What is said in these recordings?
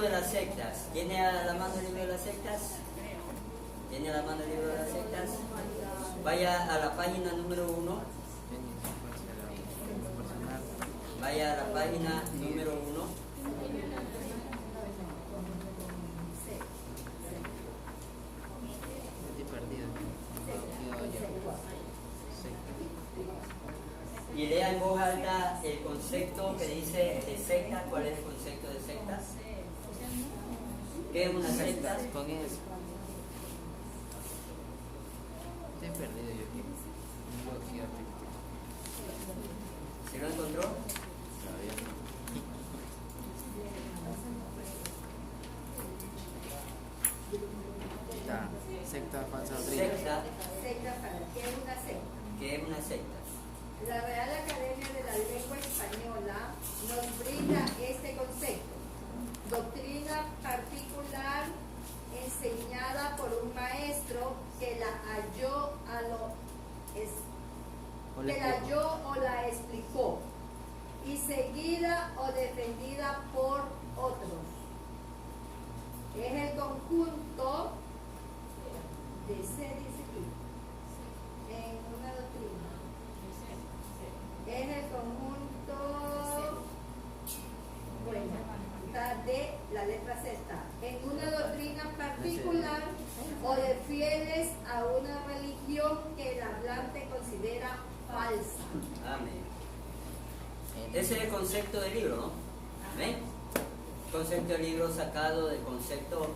de las sectas. ¿Tiene a la mano el libro de las sectas? ¿Tiene a la mano el libro de las sectas? Vaya a la página número 1. Vaya a la página número 1. Y lea en voz alta el concepto que dice de secta. ¿Cuál es el concepto de secta? ¿Qué es una secta? Con eso. Estoy perdido yo aquí. ¿Se lo encontró? Todavía no. Está. Secta falsa doctrina. Secta. ¿Qué es una secta? ¿Qué es una secta? La Real Academia de la Lengua Española nos brinda este concepto: doctrina particular enseñada por un maestro que la halló o la explicó, y seguida o defendida por otros. Es el conjunto de en una doctrina. Es el conjunto, bueno, está de la letra Z, en una doctrina particular o de fieles a una religión que el hablante considera falsa. Amén. Ese es el concepto del libro, ¿no? Amén. Concepto del libro sacado del concepto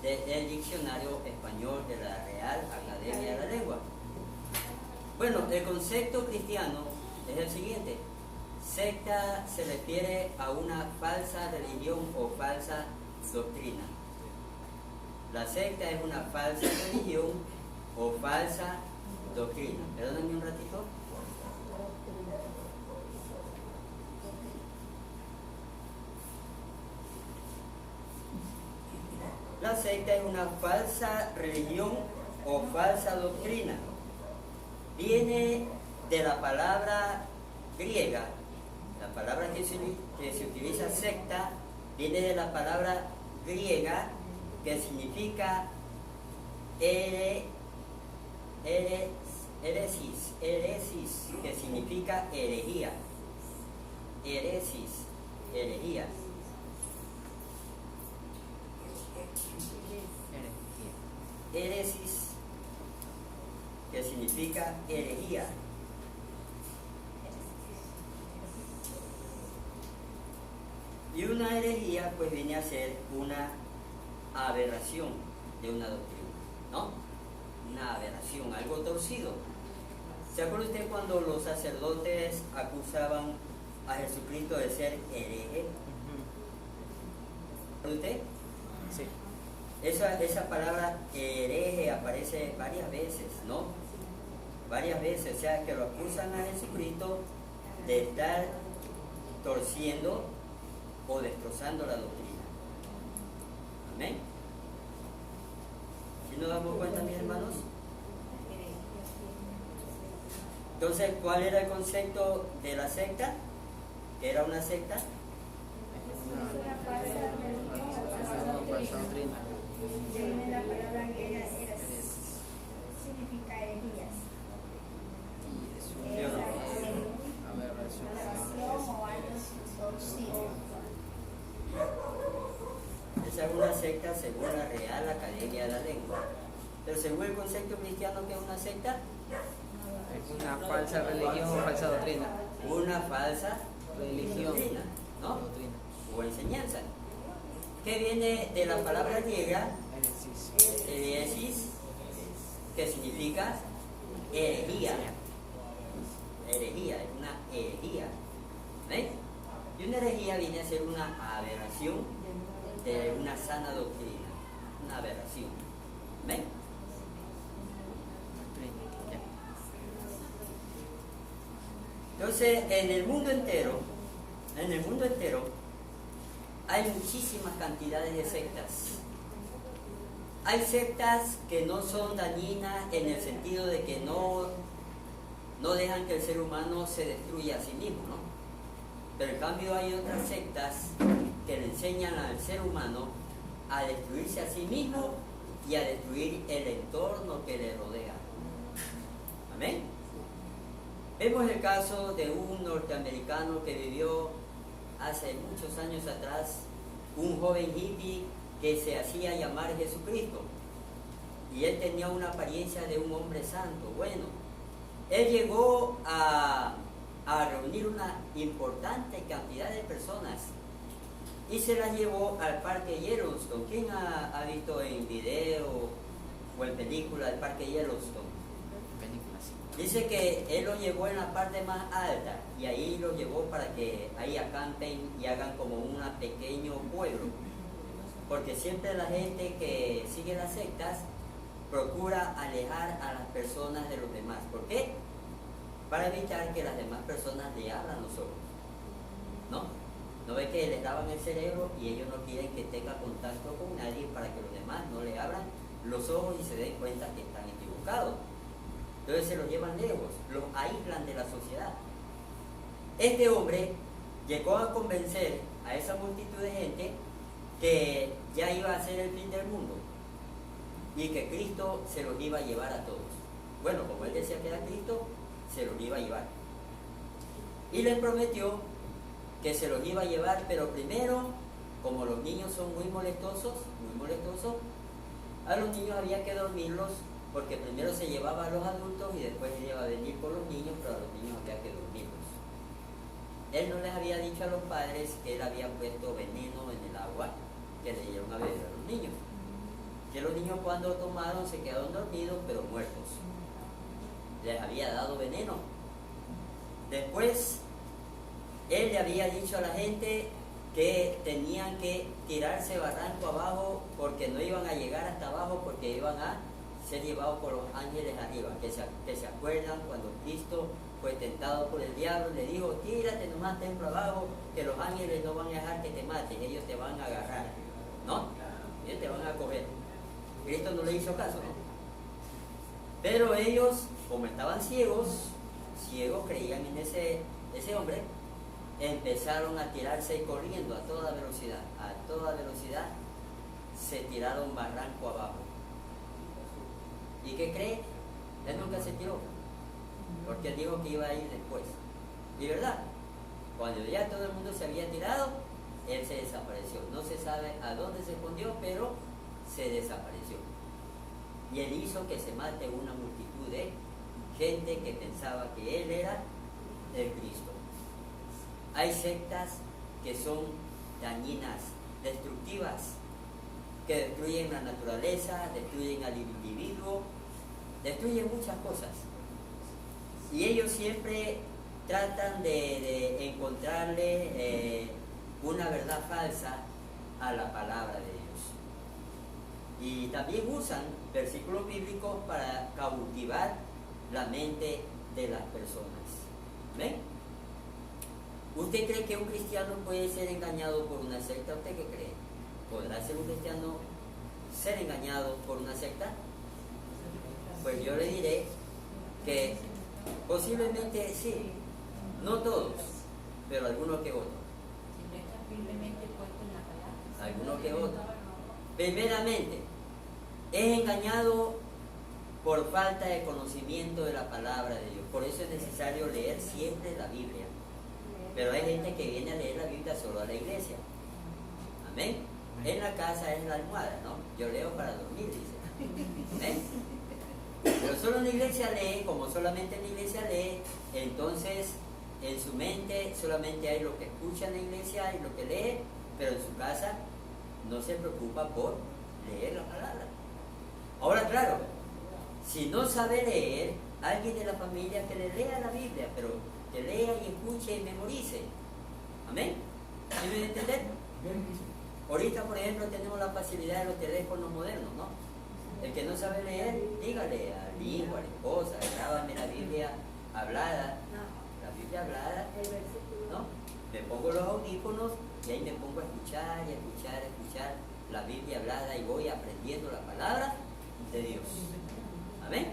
del diccionario español de la Real Academia de la Lengua. Bueno, el concepto cristiano es el siguiente: secta se refiere a una falsa religión o falsa doctrina. La secta es una falsa religión o falsa doctrina. Perdónenme un ratito. La secta es una falsa religión o falsa doctrina. Viene de la palabra griega. La palabra que se utiliza secta viene de la palabra griega que significa heresis, que significa herejía. Heresis, herejía. Heresis, que significa herejía. Y una herejía pues viene a ser una aberración de una doctrina, ¿no? Una aberración, algo torcido. ¿Se acuerda usted cuando los sacerdotes acusaban a Jesucristo de ser hereje? ¿Sabe usted? Sí. Esa palabra hereje aparece varias veces, ¿no? Varias veces, o sea, que lo acusan a Jesucristo de estar torciendo o destrozando la doctrina. Amén. ¿Sí nos damos cuenta, mis hermanos? Entonces, ¿cuál era el concepto de la secta? ¿Qué era una secta? Falsa doctrina. Viene la palabra griega significa herejías. ¿Sí o no? Aberración o algo torcido. Esa es una secta según la Real Academia de la Lengua. Pero según el concepto cristiano, ¿qué es una secta? Es una falsa religión o falsa doctrina. Una falsa Religión. doctrina, ¿no? Doctrina. O enseñanza. Que viene de la palabra griega heresis, que significa herejía. Herejía, es una herejía. ¿Ven? Y una herejía viene a ser una aberración de una sana doctrina. Una aberración. ¿Ven? Entonces, en el mundo entero, hay muchísimas cantidades de sectas. Hay sectas que no son dañinas en el sentido de que no dejan que el ser humano se destruya a sí mismo, ¿no? Pero en cambio hay otras sectas que le enseñan al ser humano a destruirse a sí mismo y a destruir el entorno que le rodea. Amén. Vemos el caso de un norteamericano que vivió hace muchos años atrás, un joven hippie que se hacía llamar Jesucristo, y él tenía una apariencia de un hombre santo. Bueno, él llegó a reunir una importante cantidad de personas y se las llevó al parque Yellowstone. ¿Quién ha visto en video o en película el parque Yellowstone? Dice que él lo llevó en la parte más alta y ahí lo llevó para que ahí acampen y hagan como un pequeño pueblo, porque siempre la gente que sigue las sectas procura alejar a las personas de los demás. ¿Por qué? Para evitar que las demás personas le abran los ojos, ¿no? ¿No ve que les lavan el cerebro y ellos no quieren que tenga contacto con nadie para que los demás no le abran los ojos y se den cuenta que están equivocados? Entonces se los llevan lejos, los aíslan de la sociedad. Este hombre llegó a convencer a esa multitud de gente que ya iba a ser el fin del mundo y que Cristo se los iba a llevar a todos. Bueno, como él decía que era Cristo, se los iba a llevar. Y les prometió que se los iba a llevar, pero primero, como los niños son muy molestosos, a los niños había que dormirlos, porque primero se llevaba a los adultos y después él iba a venir por los niños, pero a los niños había que dormirlos. Él no les había dicho a los padres que él había puesto veneno en el agua que le dieron a beber a los niños. Que los niños cuando tomaron se quedaron dormidos pero muertos. Les había dado veneno. Después, él le había dicho a la gente que tenían que tirarse barranco abajo porque no iban a llegar hasta abajo, porque iban a ser llevados por los ángeles arriba. Que se acuerdan cuando Cristo fue tentado por el diablo, le dijo: tírate nomás templo abajo, que los ángeles no van a dejar que te maten, ellos te van a agarrar, ¿no? Ellos te van a coger. Cristo no le hizo caso, ¿no? Pero ellos, como estaban ciegos creían en ese hombre, empezaron a tirarse corriendo a toda velocidad se tiraron barranco abajo. ¿Y qué cree? Él nunca se tiró, porque él dijo que iba a ir después. Y verdad, cuando ya todo el mundo se había tirado, él se desapareció. No se sabe a dónde se escondió, pero se desapareció. Y él hizo que se mate una multitud de gente que pensaba que él era el Cristo. Hay sectas que son dañinas, destructivas, que destruyen la naturaleza, destruyen al individuo, destruyen muchas cosas. Y ellos siempre tratan de encontrarle una verdad falsa a la palabra de Dios. Y también usan versículos bíblicos para cautivar la mente de las personas. ¿Ven? ¿Usted cree que un cristiano puede ser engañado por una secta? ¿Usted qué cree? ¿Podrá ser un cristiano ser engañado por una secta? Pues yo le diré que posiblemente sí, no todos, pero algunos que otros. Algunos que otros. Primeramente, es engañado por falta de conocimiento de la palabra de Dios. Por eso es necesario leer siempre la Biblia. Pero hay gente que viene a leer la Biblia solo a la iglesia. Amén. En la casa es la almohada, ¿no? Yo leo para dormir, dice. ¿Amén? Pero solo en la iglesia lee, como solamente en la iglesia lee, entonces en su mente solamente hay lo que escucha en la iglesia y lo que lee, pero en su casa no se preocupa por leer la palabra. Ahora, claro, si no sabe leer, alguien de la familia que le lea la Biblia, pero que lea y escuche y memorice. Amén. ¿Sí me entienden? Ahorita, por ejemplo, tenemos la facilidad de los teléfonos modernos, ¿no? El que no sabe leer, dígale al hijo, a la esposa: grábame la Biblia hablada. La Biblia hablada, ¿no? Me pongo los audífonos y ahí me pongo a escuchar y escuchar la Biblia hablada y voy aprendiendo la palabra de Dios. Amén.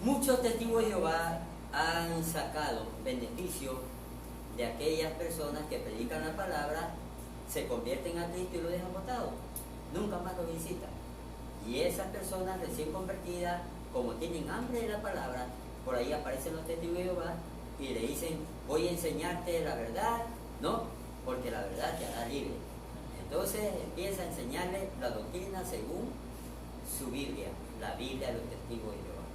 Muchos testigos de Jehová han sacado beneficio de aquellas personas que predican la palabra, se convierten a Cristo y lo dejan botado. Nunca más lo visitan. Y esas personas recién convertidas, como tienen hambre de la palabra, por ahí aparecen los testigos de Jehová y le dicen, voy a enseñarte la verdad, ¿no? Porque la verdad te hará libre. Entonces empieza a enseñarle la doctrina según su Biblia, la Biblia de los testigos de Jehová.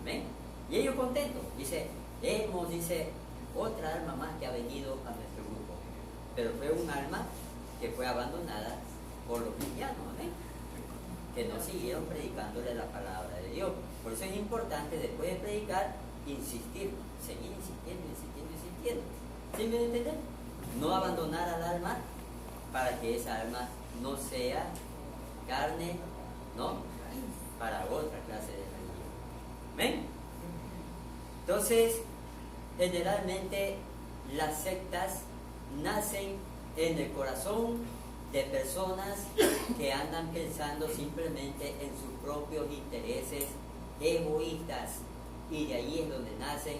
¿Amén? Y ellos contentos. Dice, dice, otra alma más que ha venido a nuestro grupo. Pero fue un alma que fue abandonada por los cristianos, ¿amén? Que no siguieron predicándole la palabra de Dios. Por eso es importante, después de predicar, insistir, seguir insistiendo. ¿Sí me entienden? No abandonar al alma para que esa alma no sea carne, ¿no? Para otra clase de religión. ¿Amén? Entonces, generalmente las sectas nacen en el corazón de personas que andan pensando simplemente en sus propios intereses egoístas, y de ahí es donde nacen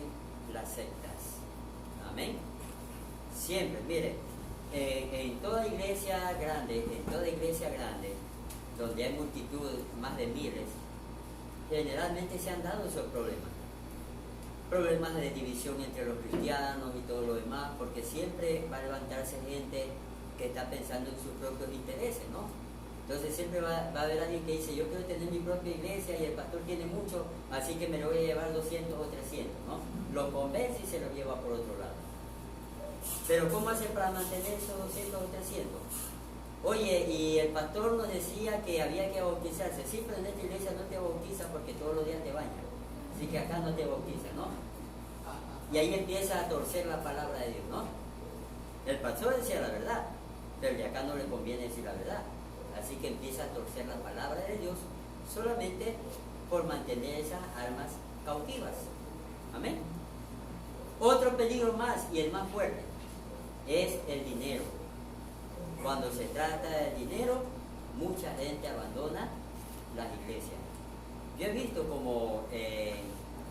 las sectas. Amén. Siempre, mire, en toda iglesia grande, donde hay multitud, más de miles, generalmente se han dado esos problemas de división entre los cristianos y todo lo demás, porque siempre va a levantarse gente que está pensando en sus propios intereses, ¿no? Entonces siempre va a haber alguien que dice, yo quiero tener mi propia iglesia y el pastor tiene mucho, así que me lo voy a llevar 200 o 300, ¿no? Lo convence y se lo lleva por otro lado. Pero ¿cómo hace para mantener esos 200 o 300? Oye, y el pastor nos decía que había que bautizarse. Sí, pero en esta iglesia no te bautiza porque todos los días te bañan. Así que acá no te bautiza, ¿no? Y ahí empieza a torcer la palabra de Dios, ¿no? El pastor decía la verdad, pero de acá no le conviene decir la verdad. Así que empieza a torcer la palabra de Dios solamente por mantener esas almas cautivas. Amén. Otro peligro más, y el más fuerte, es el dinero. Cuando se trata del dinero, mucha gente abandona las iglesias. Yo he visto como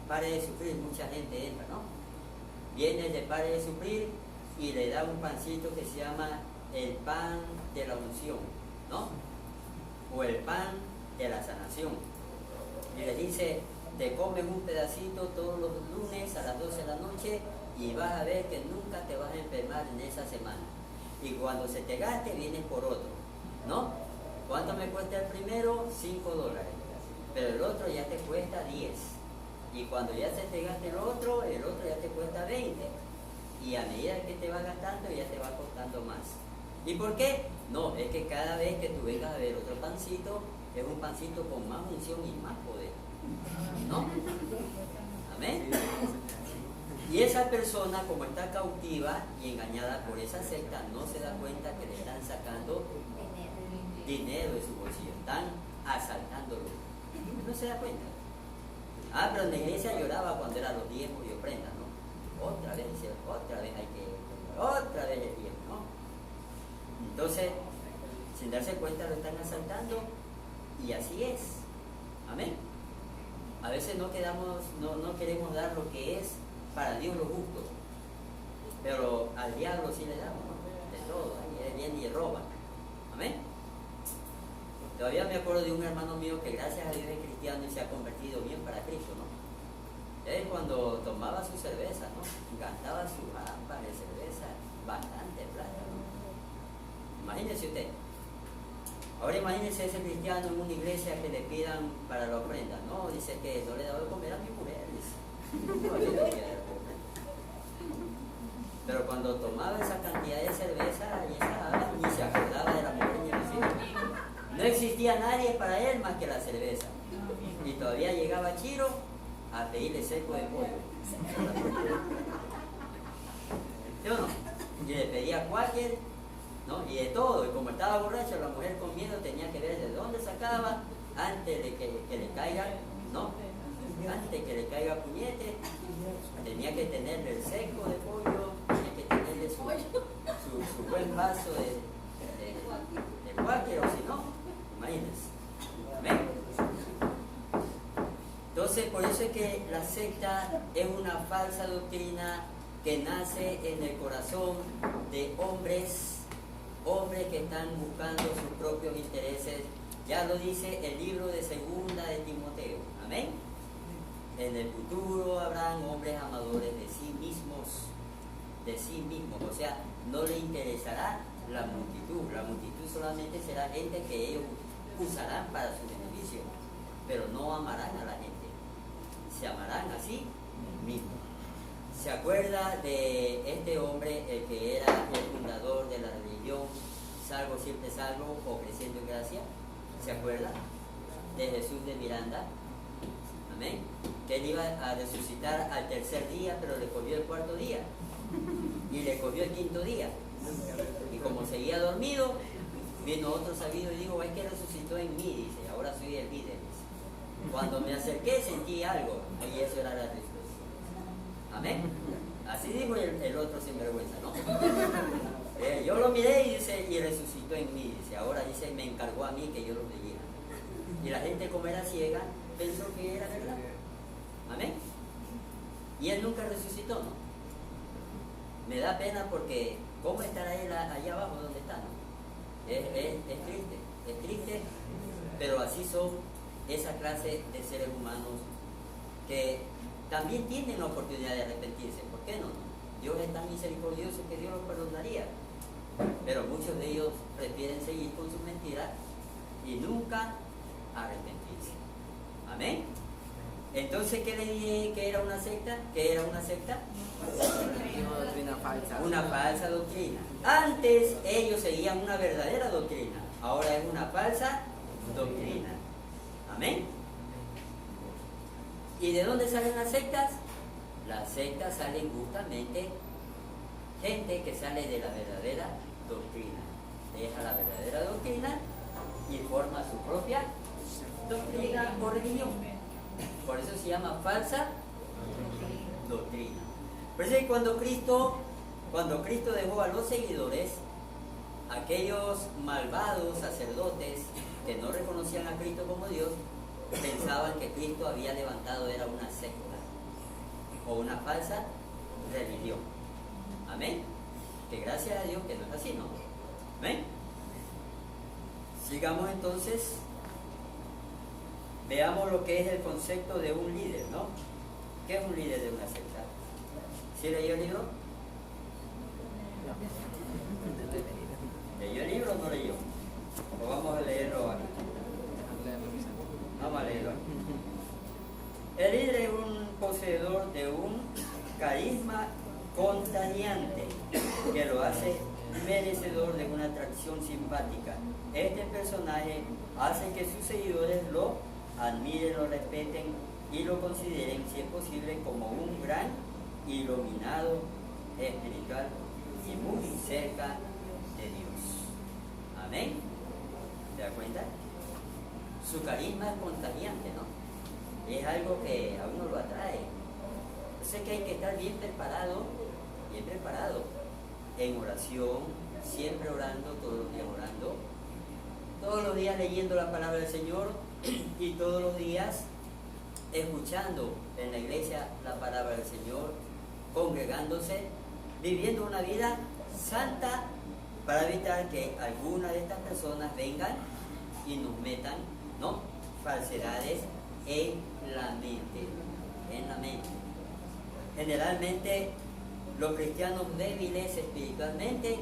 Pare de Sufrir, mucha gente entra, ¿no? Viene de Pare de Sufrir y le da un pancito que se llama el pan de la unción, ¿no? O el pan de la sanación. Y le dice, te comes un pedacito todos los lunes a las 12 de la noche y vas a ver que nunca te vas a enfermar en esa semana. Y cuando se te gaste, vienes por otro, ¿no? ¿Cuánto me cuesta el primero? $5. Pero el otro ya te cuesta 10. Y cuando ya se te gaste el otro ya te cuesta 20. Y a medida que te va gastando, ya te va costando más. ¿Y por qué? No, es que cada vez que tú vengas a ver otro pancito, es un pancito con más unción y más poder, ¿no? Amén. Y esa persona, como está cautiva y engañada por esa secta, no se da cuenta que le están sacando dinero de su bolsillo, están asaltándolo. No se da cuenta. Ah, pero en la iglesia lloraba cuando eran los diezmos y ofrendas, ¿no? Otra vez hay que, otra vez el diezmo, ¿no? Entonces, sin darse cuenta lo están asaltando, y así es. Amén. A veces no queremos dar lo que es para Dios lo justo, pero al diablo sí le damos, ¿no? De todo, ahí viene y roba. Amén. Todavía me acuerdo de un hermano mío que gracias a Dios es cristiano y se ha convertido bien para Cristo, ¿no? Él cuando tomaba su cerveza, ¿no? Gastaba su rampa de cerveza, bastante plata, ¿no? Imagínese usted. Ahora imagínese ese cristiano en una iglesia que le pidan para la ofrenda. No, dice que no le he dado de comer a mi mujer, dice. No le doy de comer. Pero cuando tomaba esa cantidad de cerveza, ni se acordaba de la mujer ni de los hijos. No existía nadie para él más que la cerveza. Y todavía llegaba Chiro a pedirle seco de pollo. ¿Sí o no? Y le pedía cualquier, ¿no? Y de todo. Y como estaba borracho, la mujer con miedo tenía que ver de dónde sacaba antes de que le caiga, ¿no? Antes de que le caiga puñete, tenía que tenerle el seco de pollo, tenía que tenerle su buen vaso de cualquier, o si no, imagínense. ¿Ven? Entonces, por eso es que la secta es una falsa doctrina que nace en el corazón de hombres que están buscando sus propios intereses. Ya lo dice el libro de Segunda de Timoteo. Amén. En el futuro habrán hombres amadores de sí mismos. O sea, no le interesará la multitud solamente será gente que ellos usarán para su beneficio, pero no amarán a la gente, se amarán a sí mismos. ¿Se acuerda de este hombre, el que era el fundador de la religión Salvo Siempre Salvo o Creciendo en Gracia? ¿Se acuerda? De Jesús de Miranda. Amén. Que él iba a resucitar al tercer día, pero le cogió el cuarto día y le cogió el quinto día, y como seguía dormido, vino otro sabido y dijo: es que resucitó en mí, dice, ahora soy el líder. Cuando me acerqué sentí algo, y eso era la resurrección. Amén. Así dijo el otro sinvergüenza, ¿no? Yo lo miré y dice, y resucitó en mí, dice, ahora dice, me encargó a mí que yo lo leyera. Y la gente, como era ciega, pensó que era verdad. Amén. Y él nunca resucitó, ¿no? Me da pena porque ¿cómo estará él allá abajo donde está, no? Es triste, pero así son esa clase de seres humanos que también tienen la oportunidad de arrepentirse. ¿Por qué no? Dios es tan misericordioso que Dios los perdonaría, pero muchos de ellos prefieren seguir con sus mentiras y nunca arrepentirse. Amén. Entonces, ¿qué le dije que era una secta? ¿Qué era una secta? Una doctrina falsa. Una falsa doctrina. Antes ellos seguían una verdadera doctrina, ahora es una falsa doctrina. Amén. ¿Y de dónde salen las sectas? Las sectas salen justamente gente que sale de la verdadera doctrina. Deja la verdadera doctrina y forma su propia doctrina o religión. Por eso se llama falsa doctrina. Por eso cuando Cristo dejó a los seguidores, aquellos malvados sacerdotes que no reconocían a Cristo como Dios, pensaban que Cristo había levantado era una secta o una falsa religión. Amén. Que gracias a Dios que no es así, ¿no? Amén. Sigamos entonces. Veamos lo que es el concepto de un líder, ¿no? ¿Qué es un líder de una secta? ¿Sí leyó el libro? ¿Leyó el libro o no leyó? ¿O vamos a leerlo aquí? Vamos a leerlo aquí. El líder es un poseedor de un carisma contagiante que lo hace merecedor de una atracción simpática. Este personaje hace que sus seguidores lo admiren, lo respeten y lo consideren, si es posible, como un gran iluminado espiritual y muy cerca de Dios. Amén. ¿Se da cuenta? Su carisma es contagiante, ¿no? Es algo que a uno lo atrae. Yo sé que hay que estar bien preparado en oración, siempre orando, todos los días orando, todos los días leyendo la palabra del Señor y todos los días escuchando en la iglesia la palabra del Señor, congregándose, viviendo una vida santa para evitar que alguna de estas personas vengan y nos metan, ¿no?, falsedades en la mente. Generalmente los cristianos débiles espiritualmente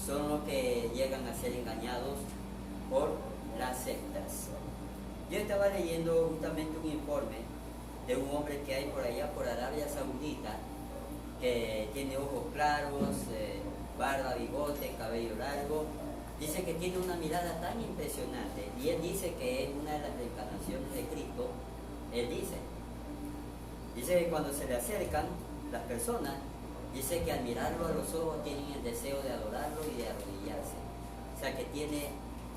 son los que llegan a ser engañados por las sectas. Yo estaba leyendo justamente un informe de un hombre que hay por allá, por Arabia Saudita, que tiene ojos claros, barba, bigote, cabello largo. Dice que tiene una mirada tan impresionante y él dice que es una de las reencarnaciones de Cristo. Él dice que cuando se le acercan las personas, dice que al mirarlo a los ojos tienen el deseo de adorarlo y de arrodillarse. O sea que tiene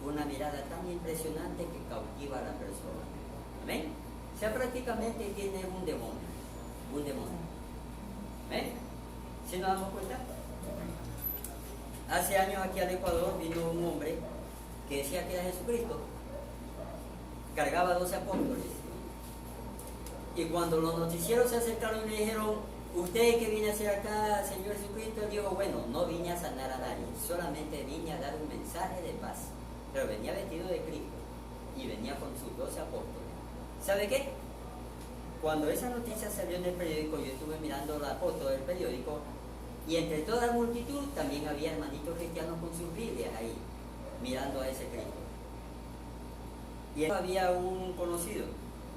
una mirada tan impresionante que cautiva a la persona. ¿Amén? O sea, prácticamente tiene un demonio. ¿Amén? ¿Sí nos damos cuenta? Hace años aquí al Ecuador vino un hombre que decía que era Jesucristo. Cargaba 12 apóstoles. Y cuando los noticieros se acercaron y le dijeron, usted que viene a hacer acá, Señor Jesucristo, digo, bueno, no vine a sanar a nadie, solamente vine a dar un mensaje de paz. Pero venía vestido de Cristo y venía con sus 12 apóstoles. ¿Sabe qué? Cuando esa noticia salió en el periódico, yo estuve mirando la foto del periódico y entre toda la multitud también había hermanitos cristianos con sus Biblias ahí, mirando a ese Cristo. Y había un conocido,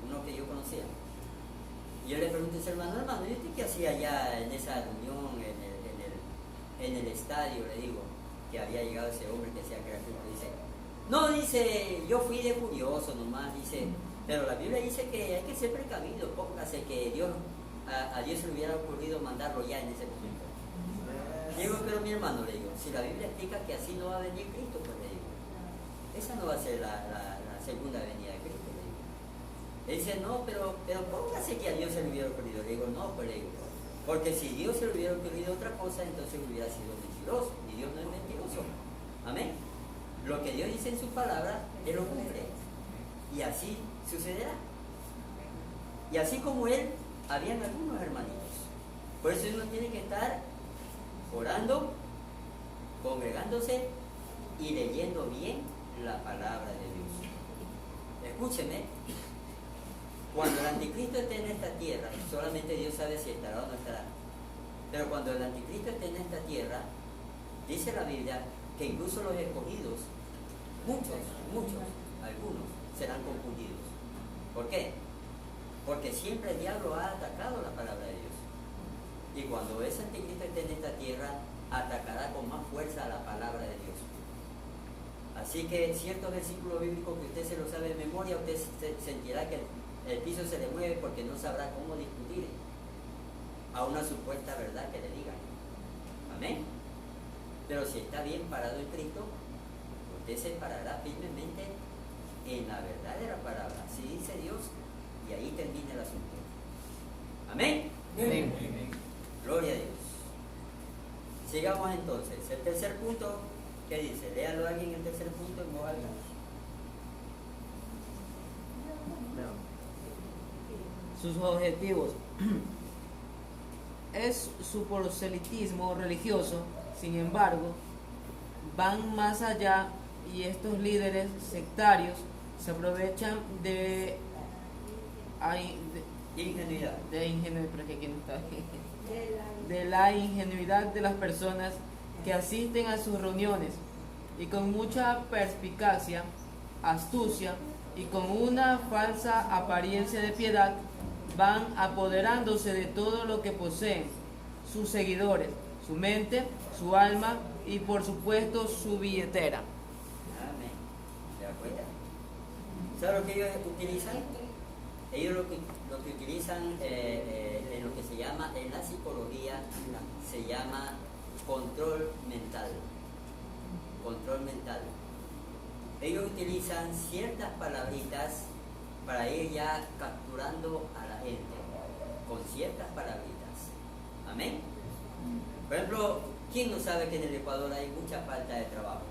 uno que yo conocía. Y yo le pregunté a ese hermano, ¿y usted qué hacía allá en esa reunión, en el estadio? Le digo, que había llegado ese hombre que decía que era Cristo. Dice, no, dice, yo fui de curioso nomás, dice, pero la Biblia dice que hay que ser precavido, póngase que a Dios se le hubiera ocurrido mandarlo ya en ese momento. Digo, pero mi hermano, le digo, si la Biblia explica que así no va a venir Cristo, pues le digo, esa no va a ser la segunda venida de Cristo, le digo. Él dice, no, pero póngase que a Dios se le hubiera ocurrido. Le digo, no, pues le digo, porque si Dios se le hubiera ocurrido otra cosa, entonces hubiera sido mentiroso, y Dios no es mentiroso. Amén. Lo que Dios dice en su palabra, Él lo cumple. Y así sucederá. Y así como Él, habían algunos hermanitos. Por eso uno tiene que estar orando, congregándose y leyendo bien la palabra de Dios. Escúcheme, cuando el anticristo esté en esta tierra, solamente Dios sabe si estará o no estará, pero cuando el anticristo esté en esta tierra, dice la Biblia que incluso los escogidos, algunos, serán confundidos. ¿Por qué? Porque siempre el diablo ha atacado la palabra de Dios. Y cuando ese anticristo esté en esta tierra, atacará con más fuerza a la palabra de Dios. Así que ciertos versículos bíblicos que usted se lo sabe de memoria, usted sentirá que el piso se le mueve porque no sabrá cómo discutir a una supuesta verdad que le digan. Amén. Pero si está bien parado en Cristo, usted se parará firmemente en la verdadera palabra. Así dice Dios, y ahí termina el asunto. Amén. Amén. Gloria a Dios. Sigamos entonces. El tercer punto, ¿qué dice? Léalo alguien el tercer punto en voz alta. Sus objetivos. Es su proselitismo religioso, sin embargo, van más allá y estos líderes sectarios se aprovechan de ingenuidad. De la ingenuidad de las personas que asisten a sus reuniones y con mucha perspicacia, astucia y con una falsa apariencia de piedad van apoderándose de todo lo que poseen sus seguidores, su mente, su alma y por supuesto su billetera. Amén. ¿Se da cuenta? ¿Sabe lo que ellos utilizan? Ellos lo que utilizan en lo que se llama, en la psicología, se llama control mental. Control mental. Ellos utilizan ciertas palabritas para ir ya capturando a la gente con ciertas palabritas. Amén. Por ejemplo, ¿quién no sabe que en el Ecuador hay mucha falta de trabajo?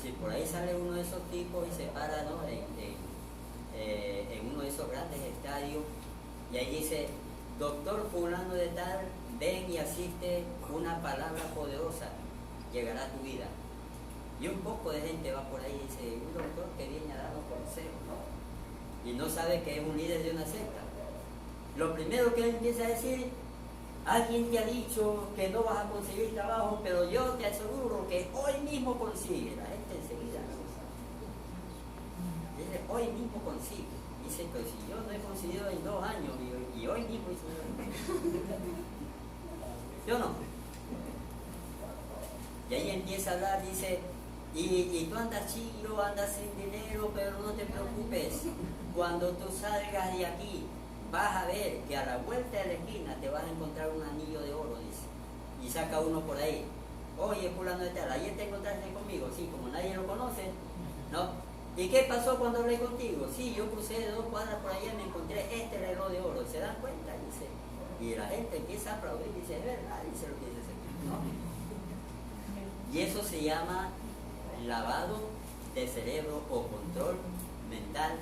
Si por ahí sale uno de esos tipos y se para, ¿no?, en uno de esos grandes estadios y ahí dice, doctor fulano de tal, ven y asiste, una palabra poderosa llegará a tu vida. Y un poco de gente va por ahí y dice, un doctor que viene a darnos consejos, ¿no? Y no sabe que es un líder de una secta. Lo primero que él empieza a decir, alguien te ha dicho que no vas a conseguir trabajo, pero yo te aseguro que hoy mismo consigue. La gente enseguida dice, hoy mismo consigue. Dice, pues si yo no he conseguido en 2 años y hoy mismo hice. ¿Yo no? Y ahí empieza a hablar, dice, y tú andas chido, andas sin dinero, pero no te preocupes. Cuando tú salgas de aquí, vas a ver que a la vuelta de la esquina te vas a encontrar un anillo de oro, dice. Y saca uno por ahí. Oye, fulano de tal, ayer te encontraste conmigo. Sí, como nadie lo conoce, ¿no? ¿Y qué pasó cuando hablé contigo? Sí, yo crucé de 2 cuadras por allá y me encontré este reloj de oro. ¿Se dan cuenta? Dice. Y la gente empieza a aplaudir y dice, es verdad, dice lo que dice ese tipo, ¿no? Y eso se llama lavado de cerebro o control mental,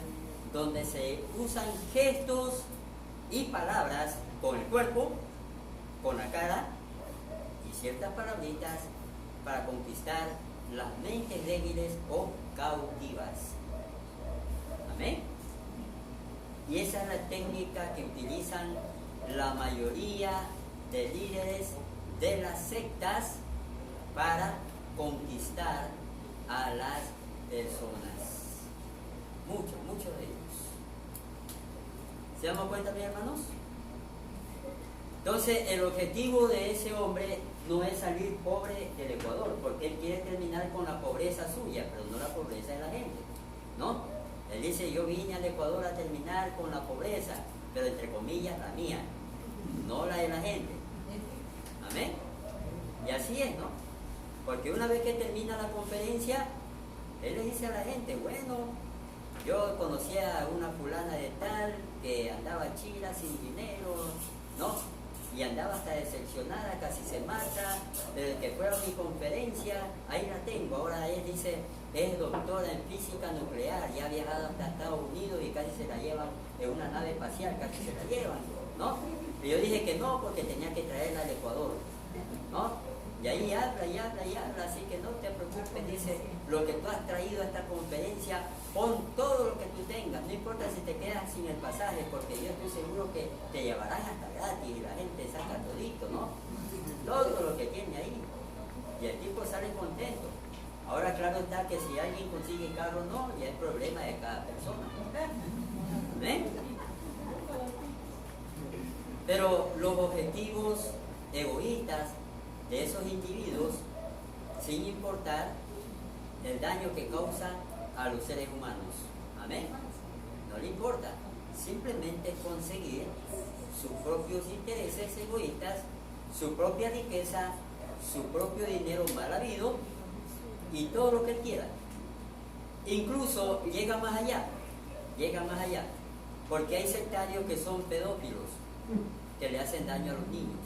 donde se usan gestos y palabras con el cuerpo con la cara y ciertas palabritas para conquistar las mentes débiles o cautivas. Amén. Y esa es la técnica que utilizan la mayoría de líderes de las sectas para conquistar a las personas. Muchos de ellos. ¿Se dan cuenta, mis hermanos? Entonces, el objetivo de ese hombre no es salir pobre del Ecuador, porque él quiere terminar con la pobreza suya, pero no la pobreza de la gente, ¿no? Él dice, yo vine al Ecuador a terminar con la pobreza, pero entre comillas la mía, no la de la gente. Amén. Y así es, ¿no? Porque una vez que termina la conferencia, él le dice a la gente, bueno, yo conocía a una fulana de tal que andaba chila sin dinero, ¿no? Y andaba hasta decepcionada, casi se mata, pero que fue a mi conferencia, ahí la tengo. Ahora él dice, es doctora en física nuclear, ya ha viajado hasta Estados Unidos y casi se la llevan en una nave espacial, casi se la llevan, ¿no? Y yo dije que no, porque tenía que traerla al Ecuador, ¿no? Y ahí habla, así que no te preocupes, dice, lo que tú has traído a esta conferencia, pon todo lo que tú tengas, no importa si te quedas sin el pasaje, porque yo estoy seguro que te llevarás hasta gratis y la gente saca todito, ¿no? Todo lo que tiene ahí. Y el tipo sale contento. Ahora claro está que si alguien consigue carro no, ya es problema de cada persona. ¿Ven? Pero los objetivos egoístas de esos individuos, sin importar el daño que causa a los seres humanos. Amén. No le importa. Simplemente conseguir sus propios intereses egoístas, su propia riqueza, su propio dinero mal habido y todo lo que él quiera. Incluso llega más allá, porque hay sectarios que son pedófilos, que le hacen daño a los niños,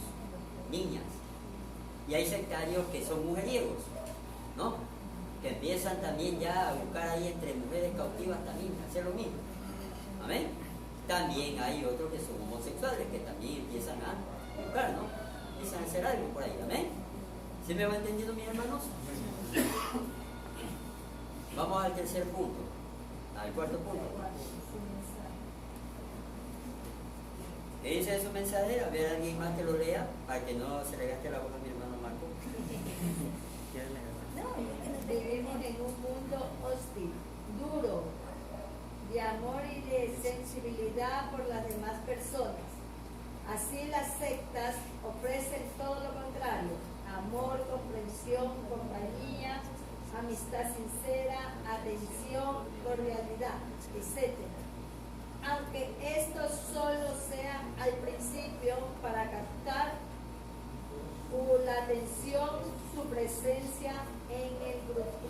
niñas. Y hay sectarios que son mujeriegos, ¿no? Que empiezan también ya a buscar ahí entre mujeres cautivas también, hacer lo mismo. Amén. También hay otros que son homosexuales, que también empiezan a buscar, ¿no? Empiezan a hacer algo por ahí, amén. ¿Sí me va entendiendo, mis hermanos? Vamos al tercer punto, al cuarto punto. ¿Qué dice su mensaje? A ver, alguien más que lo lea, para que no se le gaste la voz a mi hermano Marco. Vivimos en un mundo hostil, duro, de amor y de sensibilidad por las demás personas. Así las sectas ofrecen todo lo contrario: amor, comprensión, compañía, amistad sincera, atención, cordialidad, etc. Aunque esto solo sea al principio para captar la atención, su presencia en el grupo.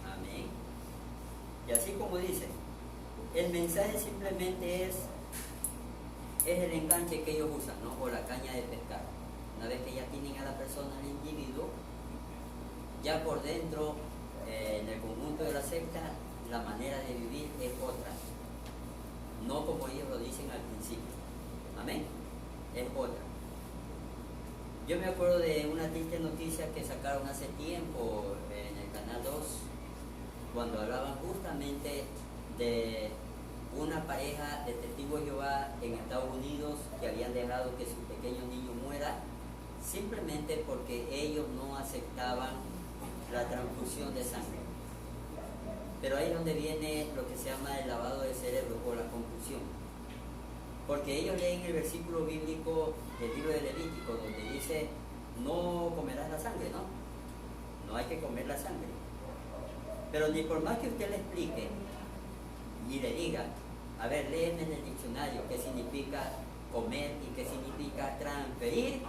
Amén. Y así como dice, el mensaje simplemente es el enganche que ellos usan, ¿no? O la caña de pescar. Una vez que ya tienen a la persona, al individuo, ya por dentro, en el conjunto de la secta, la manera de vivir es otra. No como ellos lo dicen al principio. Amén. Es otra. Yo me acuerdo de una triste noticia que sacaron hace tiempo en el Canal 2, cuando hablaban justamente de una pareja de testigos de Jehová en Estados Unidos que habían dejado que su pequeño niño muera simplemente porque ellos no aceptaban la transfusión de sangre. Pero ahí es donde viene lo que se llama el lavado de cerebro o la confusión. Porque ellos leen el versículo bíblico del libro de Levítico, donde dice, no comerás la sangre, ¿no? No hay que comer la sangre. Pero ni por más que usted le explique y le diga, a ver, léeme en el diccionario qué significa comer y qué significa transferir,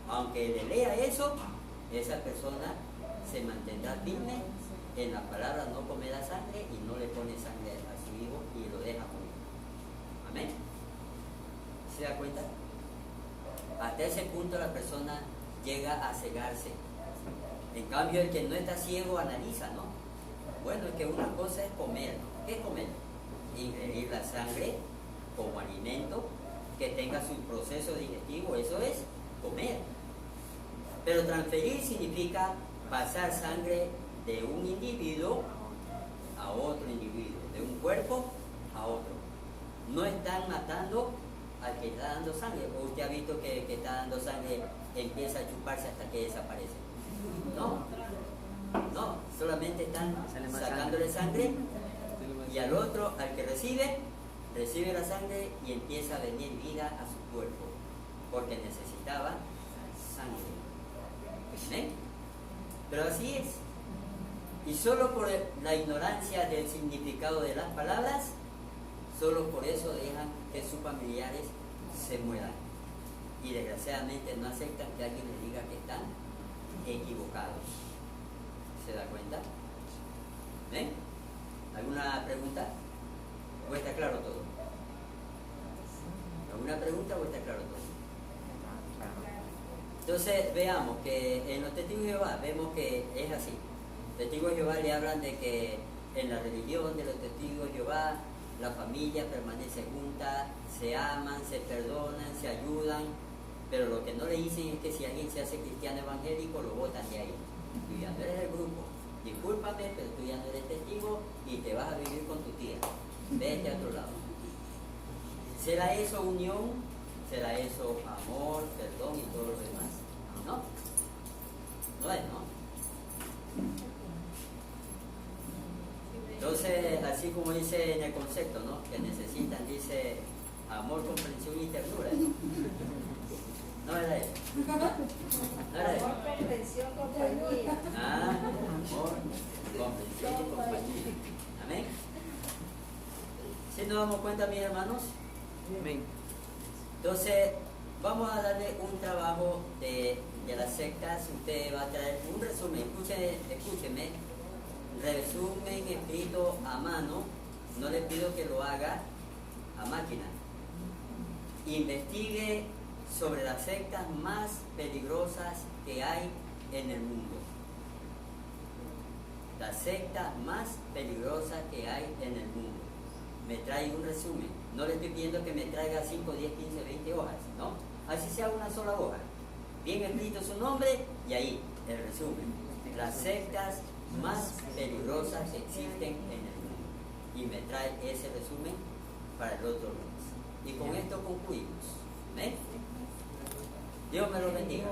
aunque le lea eso, esa persona se mantendrá firme en la palabra no comerá sangre y no le pone sangre a su hijo y lo deja morir. Amén. ¿Se da cuenta? Hasta ese punto la persona llega a cegarse. En cambio, el que no está ciego analiza, ¿no? Bueno, es que una cosa es comer, ¿no? ¿Qué es comer? Ingerir la sangre como alimento, que tenga su proceso digestivo, eso es. comer. Pero transferir significa pasar sangre de un individuo a otro individuo, de un cuerpo a otro. No están matando al que está dando sangre. ¿O usted ha visto que el que está dando sangre empieza a chuparse hasta que desaparece? No, no, solamente están sacándole sangre y al otro, al que recibe la sangre y empieza a venir vida a su cuerpo, porque necesitaba sangre. ¿Ven? Pero así es. Y solo por la ignorancia del significado de las palabras, solo por eso dejan que sus familiares se mueran. Y desgraciadamente no aceptan que alguien les diga que están equivocados. ¿Se da cuenta? ¿Ven? ¿Alguna pregunta? ¿O está claro todo? ¿Alguna pregunta o está claro todo? Entonces veamos que en los testigos de Jehová vemos que es así. Testigos de Jehová le hablan de que en la religión de los testigos de Jehová la familia permanece junta, se aman, se perdonan, se ayudan, pero lo que no le dicen es que si alguien se hace cristiano evangélico lo botan de ahí. Tú ya no eres del grupo, discúlpame, pero tú ya no eres testigo y te vas a vivir con tu tía. Vete a otro lado. ¿Será eso unión? ¿Será eso amor, perdón y todo lo demás? No. No es, ¿no? Entonces, así como dice en el concepto, ¿no? Que necesitan, dice, amor, comprensión y ternura. ¿No era eso? ¿No era eso? Amor, comprensión, compañía. Ah, amor, comprensión y compañía. Amén. ¿Sí nos damos cuenta, mis hermanos? Amén. Entonces, vamos a darle un trabajo de las sectas. Usted va a traer un resumen, escúcheme, resumen escrito a mano. No le pido que lo haga a máquina. Investigue sobre las sectas más peligrosas que hay en el mundo. Las sectas más peligrosas que hay en el mundo. Me trae un resumen. No le estoy pidiendo que me traiga 5, 10, 15, 20 hojas, ¿no? Así sea una sola hoja. Bien escrito su nombre y ahí el resumen. Las sectas más peligrosas que existen en el mundo. Y me trae ese resumen para el otro lunes. Y con esto concluimos. ¿Ven? Dios me lo bendiga.